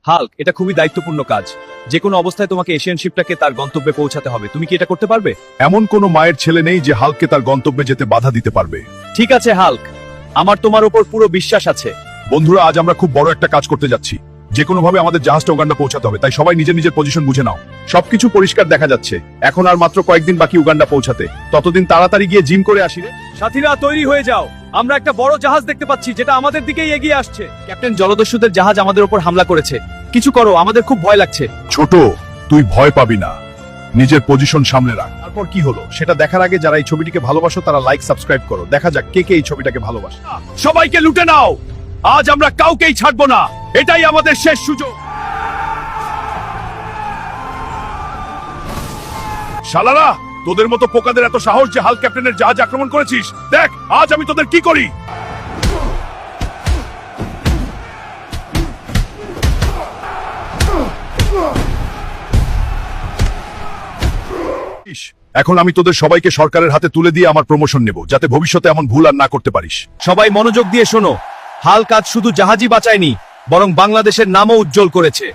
Hulk, এটা খুবই দায়িত্বপূর্ণ কাজ। যে কোনো অবস্থায় তোমাকে এশিয়ান শিপটাকে তার গন্তব্যে পৌঁছাতে হবে। তুমি কি এটা করতে পারবে? এমন কোনো মায়ের ছেলে নেই যে হাল্ককে তার গন্তব্যে যেতে বাধা দিতে পারবে। ঠিক আছে হাল্ক, আমার তোমার উপর পুরো বিশ্বাস আছে। বন্ধুরা, আজ আমরা খুব বড় একটা কাজ করতে যাচ্ছি। যে কোনো ভাবে আমাদের জাহাজটা উগান্ডা পৌঁছাতে হবে, তাই সবাই নিজের নিজের পজিশন বুঝে নাও। সবকিছু পরিষ্কার দেখা যাচ্ছে। এখন আর মাত্র কয়েকদিন বাকি উগান্ডা পৌঁছাতে। ততদিন তাড়াতাড়ি গিয়ে জিম করে আসি রে। সাথীরা, তৈরি হয়ে যাও। আমরা একটা বড় জাহাজ দেখতে পাচ্ছি যেটা আমাদের দিকেই এগিয়ে আসছে। ক্যাপ্টেন, জলদস্যুদের জাহাজ আমাদের উপর হামলা করেছে। কিছু করো, আমাদের খুব ভয় লাগছে। ছোট, তুই ভয় পাবি না। নিজের পজিশন সামনে রাখ। তারপর কি হলো সেটা দেখার আগে যারা এই ছবিটিকে ভালোবাসো তারা লাইক সাবস্ক্রাইব করো। দেখা যাক কে কে এই ছবিটাকে ভালোবাসে। সবাইকে লুটে নাও। আজ আমরা কাউকেই ছাড়বো না। এটাই আমাদের শেষ সুযোগ। শালারা, তোদের মতো পোকাদের এত সাহস যে হাল্ক ক্যাপ্টেনের জাহাজ আক্রমণ করেছিস? দেখ আজ আমি তোদের কি করি। এখন আমি তোদের সবাইকে সরকারের হাতে তুলে দিয়ে আমার প্রমোশন নেব, যাতে ভবিষ্যতে এমন ভুল আর না করতে পারিস। সবাই মনোযোগ দিয়ে শোনো। হাল্ক আজ শুধু জাহাজই বাঁচায়নি, বরং বাংলাদেশের নামও উজ্জ্বল করেছে।